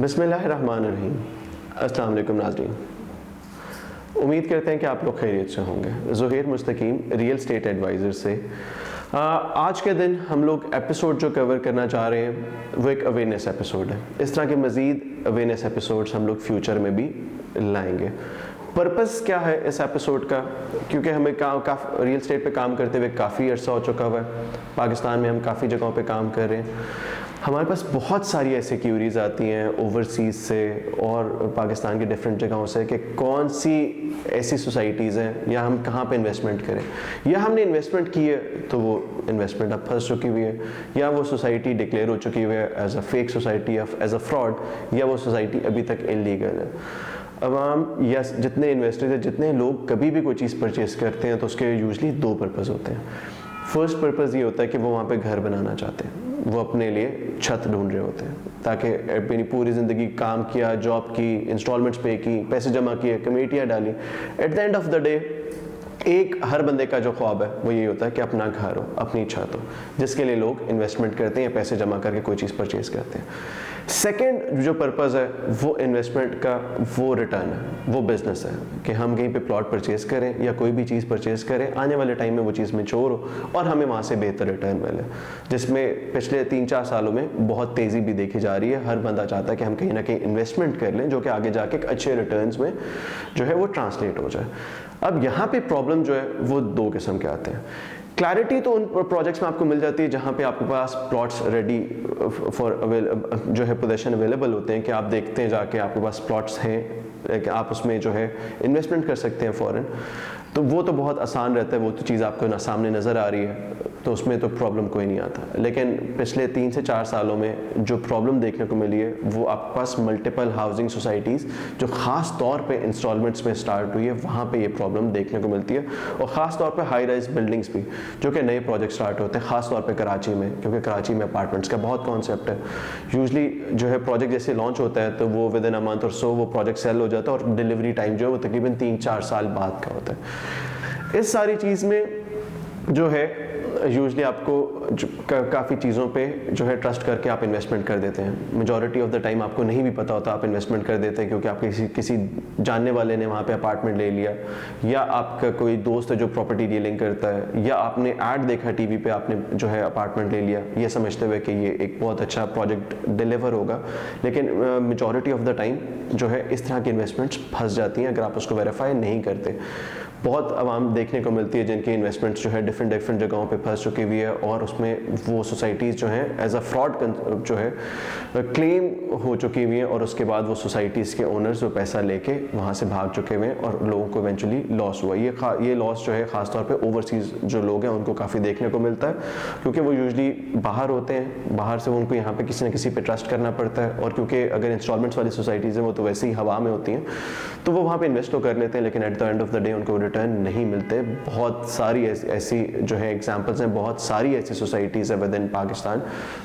बिस्मिल्लाहिर्रहमानिर्रहीम। अस्सलाम वालेकुम नाज़रीन, उम्मीद करते हैं कि आप लोग खैरियत से होंगे। ज़ुहैर मुस्तकीम रियल स्टेट एडवाइज़र से आज के दिन हम लोग एपिसोड जो कवर करना चाह रहे हैं वो एक अवेयरनेस एपिसोड है। इस तरह के मज़ीद अवेयरनेस एपिसोड्स हम लोग फ्यूचर में भी लाएंगे। पर्पस क्या है इस एपिसोड का? क्योंकि हमें रियल स्टेट पे काम करते हुए काफ़ी अर्सा हो चुका हुआ है। पाकिस्तान में हम काफ़ी जगहों पे काम कर रहे हैं। हमारे पास बहुत सारी ऐसी क्यूरीज आती हैं ओवरसीज़ से और पाकिस्तान की डिफरेंट जगहों से कि कौन सी ऐसी सोसाइटीज़ हैं या हम कहाँ पे इन्वेस्टमेंट करें, या हमने इन्वेस्टमेंट की है तो वो इन्वेस्टमेंट अब फंस चुकी हुई है, या वो सोसाइटी डिक्लेयर हो चुकी हुई है as a fake society, as a fraud, या वो सोसाइटी अभी तक इलीगल है। अवाम या जितने इन्वेस्टर्स हैं, जितने लोग कभी भी कोई चीज़ परचेज़ करते हैं तो उसके यूजली दो पर्पज़ होते हैं। फर्स्ट पर्पज़ ये होता है कि वो वहाँ पे घर बनाना चाहते हैं, वो अपने लिए छत ढूंढ रहे होते हैं ताकि अपनी पूरी ज़िंदगी काम किया, जॉब की, इंस्टॉलमेंट्स पे की, पैसे जमा किए, कमेटियाँ डाली, at the end of the day एक हर बंदे का जो ख्वाब है वो यही होता है कि अपना घर हो, अपनी छत हो, जिसके लिए लोग इन्वेस्टमेंट करते हैं या पैसे जमा करके कोई चीज़ परचेज करते हैं। सेकेंड जो पर्पज़ है वो इन्वेस्टमेंट का वो रिटर्न है, वो बिजनेस है कि हम कहीं पे प्लॉट परचेज़ करें या कोई भी चीज़ परचेज़ करें, आने वाले टाइम में वो चीज़ मैच्योर हो और हमें वहाँ से बेहतर रिटर्न मिले, जिसमें पिछले 3-4 सालों में बहुत तेज़ी भी देखी जा रही है। हर बंदा चाहता है कि हम कहीं ना कहीं इन्वेस्टमेंट कर लें जो कि आगे जाके एक अच्छे रिटर्न्स में जो है वो ट्रांसलेट हो जाए। अब यहाँ पे प्रॉब्लम जो है वो दो किस्म के आते हैं। क्लैरिटी तो उन प्रोजेक्ट्स में आपको मिल जाती है जहाँ पे आपके पास प्लॉट्स रेडी फॉर जो है पोजेशन अवेलेबल होते हैं कि आप देखते हैं जाके आपके पास प्लॉट्स हैं कि आप उसमें जो है इन्वेस्टमेंट कर सकते हैं फ़ौरन, तो वो तो बहुत आसान रहता है, वो तो चीज़ आपको सामने नज़र आ रही है, तो उसमें तो प्रॉब्लम कोई नहीं आता। लेकिन पिछले 3 से 4 सालों में जो प्रॉब्लम देखने को मिली है वो आपके पास मल्टीपल हाउसिंग सोसाइटीज़ जो ख़ास तौर पे इंस्टॉलमेंट्स में स्टार्ट हुई है वहाँ पे ये प्रॉब्लम देखने को मिलती है, और ख़ास तौर पे हाई राइज बिल्डिंग्स भी जो कि नए प्रोजेक्ट स्टार्ट होते हैं, ख़ास तौर पे कराची में, क्योंकि कराची में अपार्टमेंट्स का बहुत कॉन्सेप्ट है। यूजली जो है प्रोजेक्ट जैसे लॉन्च होता है तो वो विद इन अ मंथ और सो वो प्रोजेक्ट सेल हो जाता है और डिलीवरी टाइम जो है वो तकरीबन 3-4 साल बाद का होता है। इस सारी चीज़ में जो है यूजली आपको काफ़ी चीज़ों पे जो है ट्रस्ट करके आप इन्वेस्टमेंट कर देते हैं। मेजॉरिटी ऑफ द टाइम आपको नहीं भी पता होता, आप इन्वेस्टमेंट कर देते हैं क्योंकि आप किसी जानने वाले ने वहाँ पे अपार्टमेंट ले लिया, या आपका कोई दोस्त है जो प्रॉपर्टी डीलिंग करता है, या आपने ऐड देखा टीवी पे, आपने जो है अपार्टमेंट ले लिया ये समझते हुए कि ये एक बहुत अच्छा प्रोजेक्ट डिलीवर होगा। लेकिन मेजॉरिटी ऑफ द टाइम जो है इस तरह की इन्वेस्टमेंट्स फंस जाती हैं अगर आप उसको वेरीफाई नहीं करते। बहुत आवाम देखने को मिलती है जिनकी इन्वेस्टमेंट्स जो है डिफरेंट जगहों पे फंस चुकी हुई है, और उसमें वो सोसाइटीज़ जो हैं एज अ फ्रॉड जो है क्लेम हो चुकी हुई हैं, और उसके बाद वो सोसाइटीज़ के ओनर्स वो पैसा लेके वहाँ से भाग चुके हुए हैं और लोगों को इवेंचुअली लॉस हुआ। ये लॉस जो है ख़ासतौर पे ओवरसीज़ जो लोग हैं उनको काफ़ी देखने को मिलता है, क्योंकि वो यूजली बाहर होते हैं, बाहर से उनको यहाँ पे किसी न किसी पे ट्रस्ट करना पड़ता है, और क्योंकि अगर इंस्टॉलमेंट्स वाली सोसाइटीज़ हैं वो तो वैसे ही हवा में होती हैं, तो वो वहाँ पे इन्वेस्ट तो कर लेते हैं लेकिन at the end of the day उनको रिटर्न नहीं मिलते। बहुत सारी ऐसी जो है एग्जांपल्स हैं, बहुत सारी ऐसी सोसाइटीज़ है विद इन पाकिस्तान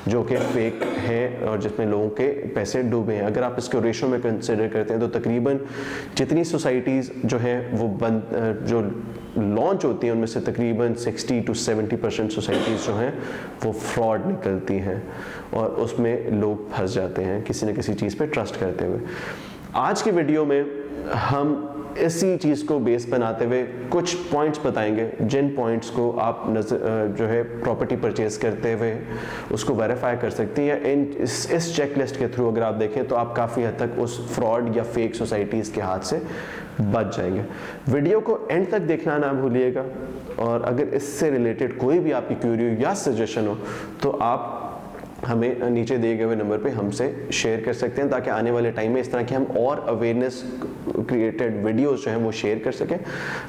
जो कि फेक हैं और जिसमें लोगों के पैसे डूबे हैं। अगर आप इसको रेशो में कंसिडर करते हैं तो तकरीबन जितनी सोसाइटीज़ जो हैं वो जो लॉन्च होती हैं उनमें से तकरीबन 60 to 70% सोसाइटीज़ जो हैं वो फ्रॉड निकलती हैं और उसमें लोग फंस जाते हैं किसी न किसी चीज़ पे ट्रस्ट करते हुए। आज की वीडियो में हम इसी चीज़ को बेस बनाते हुए कुछ पॉइंट्स बताएंगे जिन पॉइंट्स को आप जो है प्रॉपर्टी परचेज करते हुए उसको वेरीफाई कर सकते हैं, या इस चेकलिस्ट के थ्रू अगर आप देखें तो आप काफ़ी हद तक उस फ्रॉड या फेक सोसाइटीज़ के हाथ से बच जाएंगे। वीडियो को एंड तक देखना ना भूलिएगा, और अगर इससे रिलेटेड कोई भी आपकी क्यूरी या सजेशन हो तो आप हमें नीचे दिए गए हुए नंबर पे हमसे शेयर कर सकते हैं, ताकि आने वाले टाइम में इस तरह के हम और अवेयरनेस क्रिएटेड वीडियोस जो हैं वो शेयर कर सकें,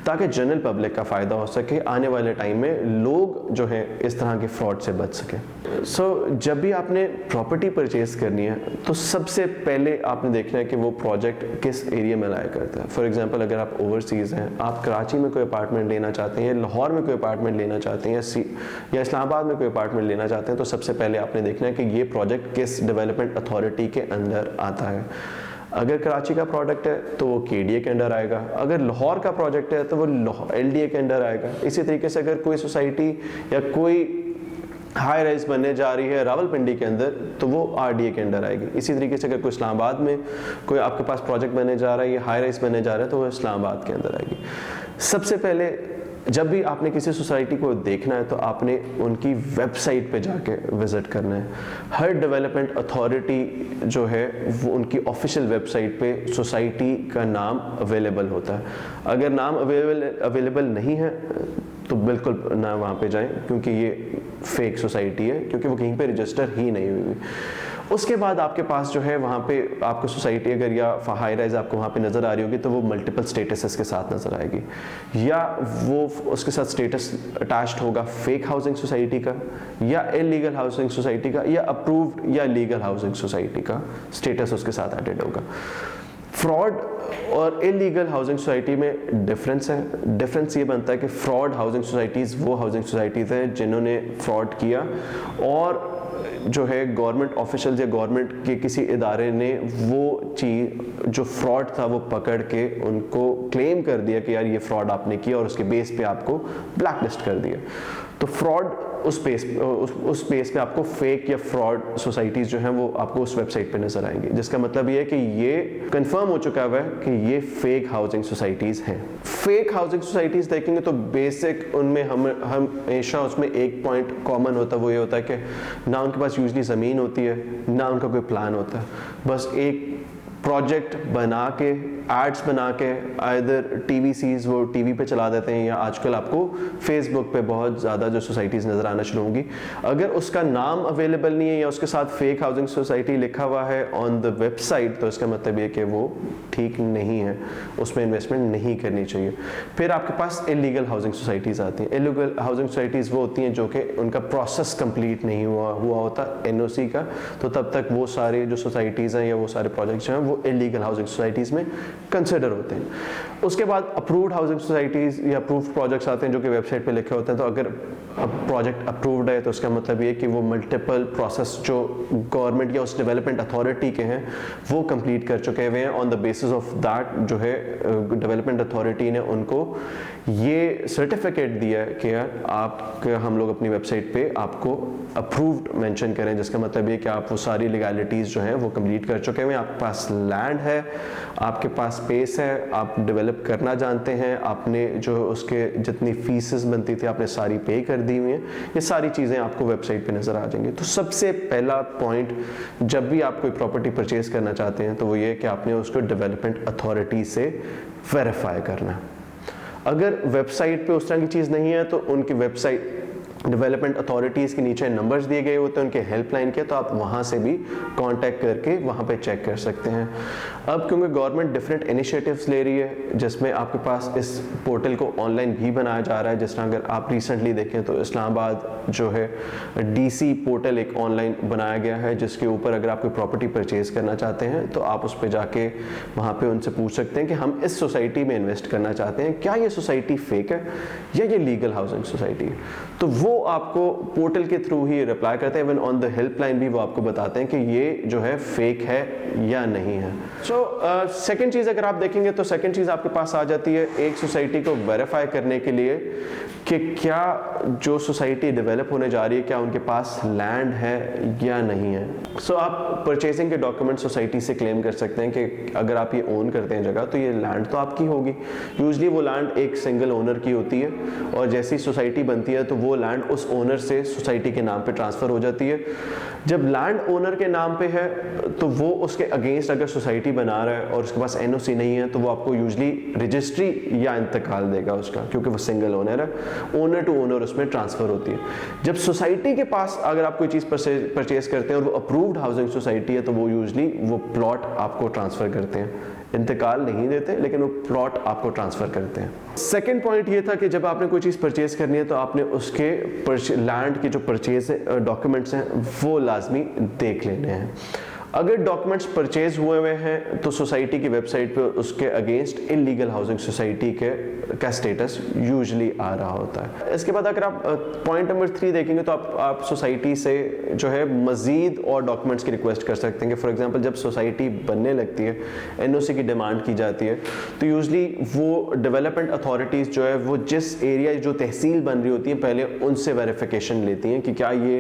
ताकि जनरल पब्लिक का फ़ायदा हो सके, आने वाले टाइम में लोग जो है इस तरह के फ्रॉड से बच सकें। जब भी आपने प्रॉपर्टी परचेज करनी है तो सबसे पहले आपने देखना है कि वो प्रोजेक्ट किस एरिया में लाया करता है। फॉर एग्जांपल अगर आप ओवरसीज़ हैं, आप कराची में कोई अपार्टमेंट लेना चाहते हैं, या लाहौर में कोई अपार्टमेंट लेना चाहते हैं, या इस्लामाबाद में कोई अपार्टमेंट लेना चाहते हैं, तो सबसे पहले आपने देखना है कि ये प्रोजेक्ट किस डेवलपमेंट अथॉरिटी के अंदर आता है। अगर कराची का प्रोडक्ट है तो वो KDA के अंडर आएगा, अगर लाहौर का प्रोजेक्ट है तो वो LDA के अंडर आएगा। इसी तरीके से अगर कोई सोसाइटी या कोई हाई राइज बनने जा रही है रावलपिंडी के अंदर तो वो आरडीए के अंडर आएगी। इसी तरीके से अगर कोई इस्लामाबाद में कोई आपके पास प्रोजेक्ट बनने जा रहा है या हाई राइज बनने जा रहा है तो वो इस्लामाबाद के अंदर आएगी। सबसे पहले जब भी आपने किसी सोसाइटी को देखना है तो आपने उनकी वेबसाइट पे जाके विज़िट करना है। हर डेवलपमेंट अथॉरिटी जो है वो उनकी ऑफिशियल वेबसाइट पे सोसाइटी का नाम अवेलेबल होता है। अगर नाम अवेलेबल नहीं है तो बिल्कुल ना वहाँ पे जाएं, क्योंकि ये फेक सोसाइटी है, क्योंकि वो कहीं पे रजिस्टर ही नहीं हुई। उसके बाद आपके पास जो है वहाँ पे आपको सोसाइटी अगर या हाई राइज आपको वहाँ पे नज़र आ रही होगी तो वो मल्टीपल स्टेटसेस के साथ नज़र आएगी, या वो उसके साथ स्टेटस अटैच्ड होगा फेक हाउसिंग सोसाइटी का या इलीगल हाउसिंग सोसाइटी का या अप्रूव्ड या लीगल हाउसिंग सोसाइटी का स्टेटस उसके साथ एडेड होगा। फ्रॉड और इलीगल हाउसिंग सोसाइटी में डिफरेंस है। डिफरेंस ये बनता है कि फ्रॉड हाउसिंग सोसाइटीज़ वो हाउसिंग सोसाइटीज़ हैं जिन्होंने फ्रॉड किया और जो है गवर्नमेंट ऑफिशियल या गवर्नमेंट के किसी इदारे ने वो चीज़ जो फ्रॉड था वो पकड़ के उनको क्लेम कर दिया कि यार ये फ्रॉड आपने किया और उसके बेस पे आपको ब्लैक लिस्ट कर दिया। तो फ्रॉड उस बेस पे आपको फेक या फ्रॉड सोसाइटीज़ जो हैं वो आपको उस वेबसाइट पे नज़र आएंगी, जिसका मतलब ये है कि ये कंफर्म हो चुका है कि ये फेक हाउसिंग सोसाइटीज़ हैं। फेक हाउसिंग सोसाइटीज़ देखेंगे तो बेसिक उनमें हम हमेशा उसमें एक पॉइंट कॉमन होता है, वो ये होता है कि ना उनके पास यूजली ज़मीन होती है ना उनका कोई प्लान होता है, बस एक प्रोजेक्ट बना के एड्स बना के आइदर टीवीसीज वो टीवी पे चला देते हैं या आजकल आपको फेसबुक पे बहुत ज़्यादा जो सोसाइटीज़ नज़र आना शुरू होंगी। अगर उसका नाम अवेलेबल नहीं है या उसके साथ फेक हाउसिंग सोसाइटी लिखा हुआ है ऑन द वेबसाइट तो इसका मतलब ये कि वो ठीक नहीं है, उसमें इन्वेस्टमेंट नहीं करनी चाहिए। फिर आपके पास इलीगल हाउसिंग सोसाइटीज़ आती हैं। इलीगल हाउसिंग सोसाइटीज़ वो होती हैं जो कि उनका प्रोसेस कंप्लीट नहीं हुआ होता एनओसी का, तो तब तक वो सारे जो सोसाइटीज़ हैं या वो सारे प्रोजेक्ट्स हैं वो इलीगल हाउसिंग सोसाइटीज़ में कंसिडर होते हैं। उसके बाद अप्रूव्ड हाउसिंग सोसाइटीज़ या अप्रूव्ड प्रोजेक्ट्स आते हैं जो कि वेबसाइट पे लिखे होते हैं। तो अगर प्रोजेक्ट अप्रूव्ड है तो उसका मतलब ये कि वो मल्टीपल प्रोसेस जो गवर्नमेंट या उस डेवलपमेंट अथॉरिटी के हैं वो कंप्लीट कर चुके हुए हैं। On the basis of that जो है डेवलपमेंट अथॉरिटी ने उनको ये सर्टिफिकेट दिया है कि यार आप हम लोग अपनी वेबसाइट पे आपको अप्रूव्ड मेंशन करें, जिसका मतलब ये कि आप वो सारी लीगैलिटीज़ जो हैं वो कंप्लीट कर चुके हैं। आपके पास लैंड है, आपके पास स्पेस है, आप डेवलप करना जानते हैं, आपने जो उसके जितनी फीसेस बनती थी आपने सारी पे कर दी हुई हैं। ये सारी चीज़ें आपको वेबसाइट पे नज़र आ जाएंगी। तो सबसे पहला पॉइंट जब भी आप कोई प्रॉपर्टी परचेज करना चाहते हैं तो वो ये कि आपने उसको डेवलपमेंट अथॉरिटी से वेरीफाई करना है। अगर वेबसाइट पे उस तरह की चीज़ नहीं है तो उनकी वेबसाइट डेवलपमेंट अथॉरिटीज़ के नीचे नंबर्स दिए गए होते हैं उनके हेल्पलाइन के, तो आप वहाँ से भी कांटेक्ट करके वहाँ पे चेक कर सकते हैं। अब क्योंकि गवर्नमेंट डिफरेंट इनिशिएटिव्स ले रही है जिसमें आपके पास इस पोर्टल को ऑनलाइन भी बनाया जा रहा है। जिस तरह अगर आप रिसेंटली देखें तो इस्लामाबाद जो है डीसी पोर्टल एक ऑनलाइन बनाया गया है जिसके ऊपर अगर आप कोई प्रॉपर्टी परचेज करना चाहते हैं तो आप उस पर जाके वहाँ पे उनसे पूछ सकते हैं कि हम इस सोसाइटी में इन्वेस्ट करना चाहते हैं, क्या ये सोसाइटी फेक है या ये लीगल हाउसिंग सोसाइटी है। तो वो आपको पोर्टल के थ्रू ही रिप्लाई करते हैं। इवन ऑन द हेल्पलाइन भी वो आपको बताते हैं कि ये जो है फेक है या नहीं है। सेकंड चीज़ अगर आप देखेंगे तो सेकंड चीज़ आपके पास आ जाती है एक सोसाइटी को वेरीफाई करने के लिए कि क्या जो सोसाइटी डेवलप होने जा रही है क्या उनके पास लैंड है या नहीं है। आप परचेजिंग के डॉक्यूमेंट सोसाइटी से क्लेम कर सकते हैं कि अगर आप ये ओन करते हैं जगह तो ये लैंड तो आपकी होगी। यूजली वो लैंड एक सिंगल ओनर की होती है और जैसी सोसाइटी बनती है तो वो लैंड उस ओनर से सोसाइटी के नाम पे ट्रांसफ़र हो जाती है। जब लैंड ओनर के नाम पे है तो वो उसके अगेंस्ट अगर सोसाइटी बना रहा है और उसके पास एनओसी नहीं है तो वो आपको यूजली रजिस्ट्री या इंतकाल देगा उसका, क्योंकि वो सिंगल ओनर है। ओनर टू ओनर उसमें ट्रांसफ़र होती है। जब सोसाइटी के पास अगर आप कोई चीज़ परचेज करते हैं और वो अप्रूव्ड हाउसिंग सोसाइटी है तो वो यूजली वो प्लॉट आपको ट्रांसफ़र करते हैं, इंतकाल नहीं देते लेकिन वो प्लॉट आपको ट्रांसफ़र करते हैं। सेकेंड पॉइंट ये था कि जब आपने कोई चीज़ परचेज करनी है तो आपने उसके लैंड के जो परचेज डॉक्यूमेंट्स हैं वो लाजमी देख लेने हैं। अगर डॉक्यूमेंट्स परचेज हुए हुए हैं तो सोसाइटी की वेबसाइट पे उसके अगेंस्ट इलीगल हाउसिंग सोसाइटी का स्टेटस यूजुअली आ रहा होता है। इसके बाद अगर आप पॉइंट नंबर 3 देखेंगे तो आप सोसाइटी से जो है मजीद और डॉक्यूमेंट्स की रिक्वेस्ट कर सकते हैं कि फॉर एग्जांपल जब सोसाइटी बनने लगती है, एनओसी की डिमांड की जाती है, तो यूजुअली वो डेवलपमेंट अथॉरिटीज़ जो है वो जिस एरिया जो तहसील बन रही होती है पहले उनसे वेरिफिकेशन लेती हैं कि क्या ये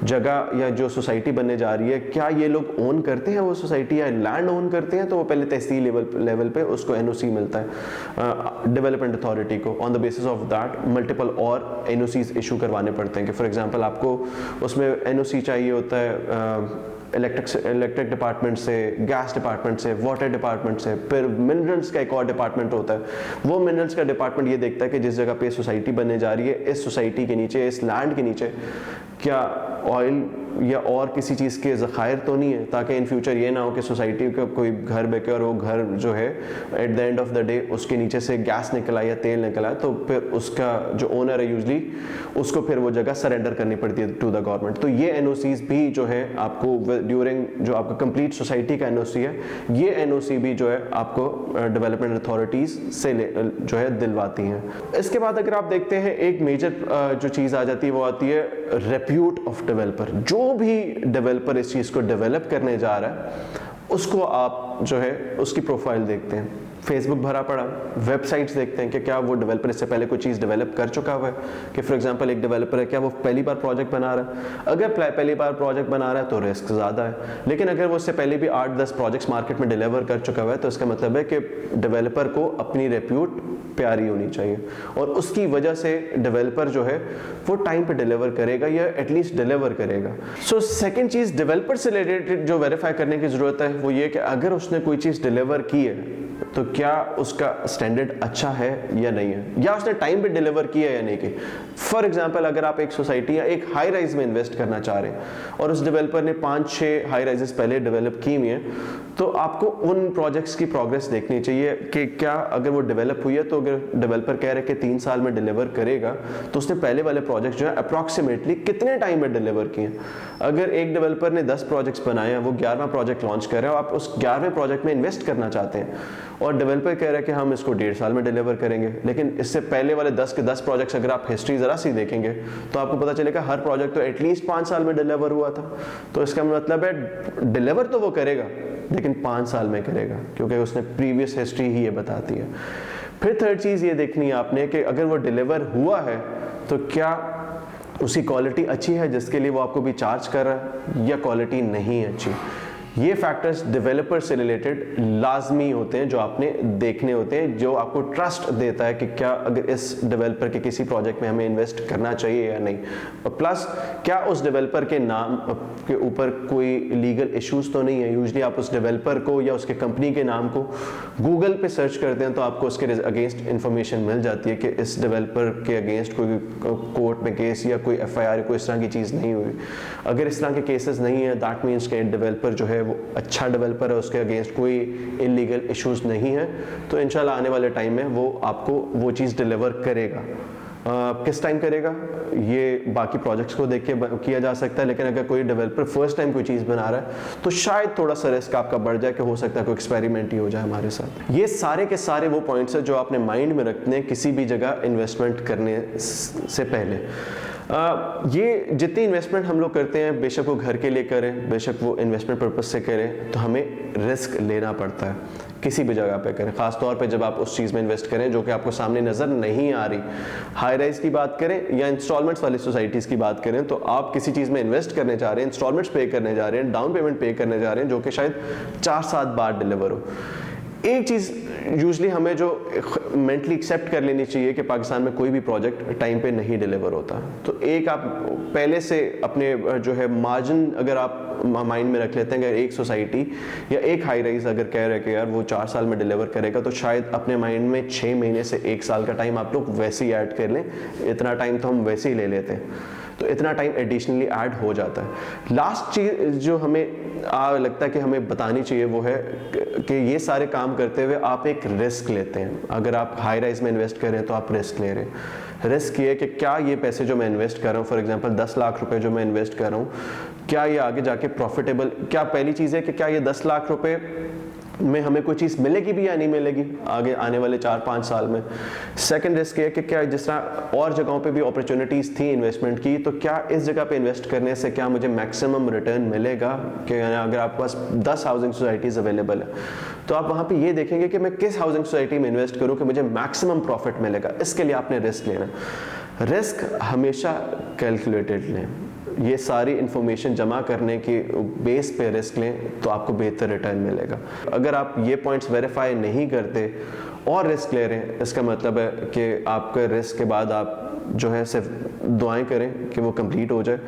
जगह या जो सोसाइटी बनने जा रही है क्या ये लोग ओन करते हैं वो सोसाइटी या लैंड ओन करते हैं, तो वो पहले तहसील लेवल पे उसको एनओसी मिलता है डेवलपमेंट अथॉरिटी को। On the basis of that multiple और एनओसीज इशू करवाने पड़ते हैं कि फॉर एग्जांपल आपको उसमें एनओसी चाहिए होता है इलेक्ट्रिक डिपार्टमेंट से, गैस डिपार्टमेंट से, वाटर डिपार्टमेंट से, फिर मिनरल्स का एक और डिपार्टमेंट होता है। वो मिनरल्स का डिपार्टमेंट ये देखता है कि जिस जगह पे सोसाइटी बनने जा रही है, इस सोसाइटी के नीचे, इस लैंड के नीचे क्या ऑयल या और किसी चीज़ के ज़खायर तो नहीं है, ताकि इन फ्यूचर ये ना हो कि सोसाइटी का कोई घर बिके और वो घर जो है at the end of the day उसके नीचे से गैस निकला या तेल निकला, तो फिर उसका जो ओनर है यूजली उसको फिर वो जगह सरेंडर करनी पड़ती है टू द गवर्नमेंट। तो ये एनओसीज भी जो है आपको ड्यूरिंग जो आपका कंप्लीट सोसाइटी का एनओसी है, ये एनओसी भी जो है आपको डेवलपमेंट अथॉरिटीज़ से जो है दिलवाती हैं। इसके बाद अगर आप देखते हैं एक मेजर जो चीज़ आ जाती है वो आती है रेप्यूट ऑफ डेवलपर। जो भी डेवलपर इस चीज़ को डेवलप करने जा रहा है उसको आप जो है उसकी प्रोफाइल देखते हैं, फेसबुक भरा पड़ा, वेबसाइट्स देखते हैं कि क्या वो डेवलपर इससे पहले कोई चीज़ डेवलप कर चुका हुआ है, कि फॉर एग्जांपल एक डेवलपर है क्या वो पहली बार प्रोजेक्ट बना रहा है। अगर पहली बार प्रोजेक्ट बना रहा है तो रिस्क ज़्यादा है, लेकिन अगर वो उससे पहले भी 8-10 प्रोजेक्ट्स मार्केट में डिलीवर कर चुका हुआ है तो इसका मतलब है कि डेवलपर को अपनी रेप्यूट प्यारी होनी चाहिए और उसकी वजह से डेवलपर जो है वो टाइम पे डिलीवर करेगा या एटलीस्ट डिलीवर करेगा। सो सेकंड चीज़ डेवलपर से रिलेटेड जो वेरीफाई करने की ज़रूरत है वो ये कि अगर उसने कोई चीज़ डिलीवर की है तो क्या उसका स्टैंडर्ड अच्छा है या नहीं है, या उसने टाइम पे डिलीवर किया या नहीं की। फॉर एग्जांपल अगर आप एक सोसाइटी या एक हाई राइज में इन्वेस्ट करना चाह रहे हैं और उस डेवलपर ने 5-6 हाई राइजेस पहले डेवलप की हुई हैं, तो आपको उन प्रोजेक्ट्स की प्रोग्रेस देखनी चाहिए कि क्या अगर वो डेवलप हुई है, तो अगर डेवलपर कह रहे हैं कि 3 साल में डिलीवर करेगा तो उसने पहले वाले प्रोजेक्ट जो है अप्रॉक्सीमेटली कितने टाइम में डिलीवर किए। अगर एक डेवलपर ने 10 प्रोजेक्ट्स बनाए हैं, वो 11वां प्रोजेक्ट लॉन्च कर रहे हैं और आप उस 11वें प्रोजेक्ट में इन्वेस्ट करना चाहते हैं और डेवलपर कह रहा है कि हम इसको 1.5 साल में डिलीवर करेंगे, लेकिन इससे पहले वाले 10 के 10 प्रोजेक्ट्स अगर आप हिस्ट्री ज़रा सी देखेंगे तो आपको पता चलेगा हर प्रोजेक्ट तो एटलीस्ट 5 साल में डिलीवर हुआ था। तो इसका मतलब है डिलीवर तो वो करेगा लेकिन 5 साल में करेगा, क्योंकि उसने प्रीवियस हिस्ट्री ही ये बताती है। फिर थर्ड चीज़ ये देखनी है आपने कि अगर वो डिलीवर हुआ है तो क्या उसकी क्वालिटी अच्छी है जिसके लिए वो आपको भी चार्ज कर रहा है, या क्वालिटी नहीं है अच्छी। ये फैक्टर्स डेवलपर से रिलेटेड लाजमी होते हैं जो आपने देखने होते हैं, जो आपको ट्रस्ट देता है कि क्या अगर इस डेवलपर के किसी प्रोजेक्ट में हमें इन्वेस्ट करना चाहिए या नहीं, और प्लस क्या उस डेवलपर के नाम के ऊपर कोई लीगल इश्यूज तो नहीं है। यूजुअली आप उस डेवलपर को या उसके कंपनी के नाम को गूगल पे सर्च करते हैं तो आपको उसके अगेंस्ट इंफॉर्मेशन मिल जाती है कि इस डेवलपर के अगेंस्ट कोई कोर्ट में केस या कोई FIR कोई इस तरह की चीज़ नहीं हुई। अगर इस तरह के केसेस नहीं है दैट मीन्स कि डेवलपर जो है वो अच्छा डेवलपर है, उसके अगेंस्ट कोई इलीगल इश्यूज नहीं है, तो इंशाल्लाह आने वाले टाइम में वो आपको वो चीज़ डिलीवर करेगा। किस टाइम करेगा ये बाकी प्रोजेक्ट्स को देख के किया जा सकता है, लेकिन अगर कोई डेवलपर फर्स्ट टाइम कोई चीज़ बना रहा है तो शायद थोड़ा सा रिस्क आपका बढ़ जाए कि हो सकता है कोई एक्सपेरिमेंट ही हो जाए हमारे साथ। ये सारे के सारे वो पॉइंट्स हैं जो आपने माइंड में रखने हैं किसी भी जगह इन्वेस्टमेंट करने से पहले। ये जितनी इन्वेस्टमेंट हम लोग करते हैं, बेशक वो घर के लिए करें, बेशक वो इन्वेस्टमेंट पर्पस से करें, तो हमें रिस्क लेना पड़ता है किसी भी जगह पे करें, ख़ास तौर पे जब आप उस चीज़ में इन्वेस्ट करें जो कि आपको सामने नज़र नहीं आ रही। हाई राइज की बात करें या इंस्टॉलमेंट्स वाली सोसाइटीज़ की बात करें, तो आप किसी चीज़ में इन्वेस्ट करने जा रहे हैं, इंस्टॉलमेंट्स पे करने जा रहे हैं, डाउन पेमेंट पे करने जा रहे हैं, जो कि शायद 4-7 बार डिलीवर हो। एक चीज़ यूजली हमें जो मेंटली एक्सेप्ट कर लेनी चाहिए कि पाकिस्तान में कोई भी प्रोजेक्ट टाइम पे नहीं डिलीवर होता, तो एक आप पहले से अपने जो है मार्जिन अगर आप माइंड में रख लेते हैं, अगर एक सोसाइटी या एक हाई राइज अगर कह रहे हैं कि यार वो 4 साल में डिलीवर करेगा, तो शायद अपने माइंड में 6 महीने से 1 साल का टाइम आप लोग वैसे ही ऐड कर लें। इतना टाइम तो हम वैसे ही ले लेते हैं, तो इतना टाइम एडिशनली ऐड हो जाता है। लास्ट चीज़ जो हमें लगता है कि हमें बतानी चाहिए वो है कि ये सारे काम करते हुए आप एक रिस्क लेते हैं। अगर आप हाई राइज में इन्वेस्ट कर रहे हैं तो आप रिस्क ले रहे हैं। रिस्क ये कि क्या ये पैसे जो मैं इन्वेस्ट कर रहा हूँ, फॉर एग्जांपल 10 लाख रुपए जो मैं इन्वेस्ट कर रहा हूँ, क्या ये आगे जाके प्रॉफिटेबल, क्या पहली चीज़ है कि क्या ये 10 लाख रुपए में हमें कोई चीज़ मिलेगी भी या नहीं मिलेगी आगे आने वाले 4-5 साल में। सेकंड रिस्क ये कि क्या जिस तरह और जगहों पे भी अपॉर्चुनिटीज़ थी इन्वेस्टमेंट की, तो क्या इस जगह पे इन्वेस्ट करने से क्या मुझे मैक्सिमम रिटर्न मिलेगा। कि अगर आपके पास 10 हाउसिंग सोसाइटीज़ अवेलेबल है तो आप वहाँ पे ये देखेंगे कि मैं किस हाउसिंग सोसाइटी में इन्वेस्ट करूँ कि मुझे मैक्सिमम प्रॉफिट मिलेगा। इसके लिए आपने रिस्क लेना। रिस्क हमेशा कैलकुलेटेड लें। ये सारी इंफॉर्मेशन जमा करने की बेस पे रिस्क लें तो आपको बेहतर रिटर्न मिलेगा। अगर आप ये पॉइंट्स वेरीफाई नहीं करते और रिस्क ले रहे हैं, इसका मतलब है कि आपके रिस्क के बाद आप जो है सिर्फ दुआएं करें कि वो कंप्लीट हो जाए।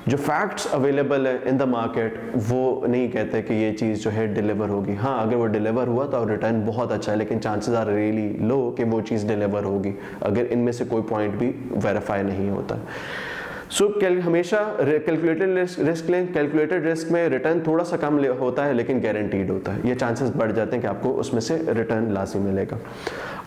जो फैक्ट्स अवेलेबल है इन द मार्केट वो नहीं कहते कि ये चीज़ जो है डिलीवर होगी। हाँ, अगर वो डिलीवर हुआ तो रिटर्न बहुत अच्छा है, लेकिन चांसेस आर रियली लो कि वो चीज़ डिलीवर होगी अगर इनमें से कोई पॉइंट भी वेरीफाई नहीं होता। हमेशा कैलकुलेटेड रिस्क लें। कैलकुलेटेड रिस्क में रिटर्न थोड़ा सा कम होता है लेकिन गारंटीड होता है। ये चांसेस बढ़ जाते हैं कि आपको उसमें से रिटर्न लाजमी मिलेगा।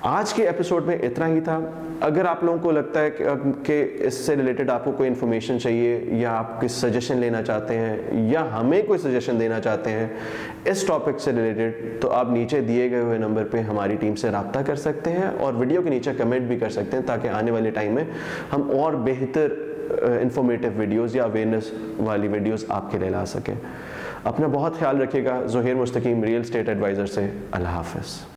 आज के एपिसोड में इतना ही था। अगर आप लोगों को लगता है कि इससे रिलेटेड आपको कोई इन्फॉर्मेशन चाहिए या आप कोई सजेशन लेना चाहते हैं या हमें कोई सजेशन देना चाहते हैं इस टॉपिक से रिलेटेड, तो आप नीचे दिए गए हुए नंबर पे हमारी टीम से रब्ता कर सकते हैं और वीडियो के नीचे कमेंट भी कर सकते हैं ताकि आने वाले टाइम में हम और बेहतर इंफॉर्मेटिव वीडियोस या अवेयरनेस वाली वीडियोस आपके लिए ला सकें। अपना बहुत ख्याल रखिएगा। ज़ोहैर मुस्तकीम, रियल एस्टेट एडवाइज़र से। अल्लाह हाफ़िज़।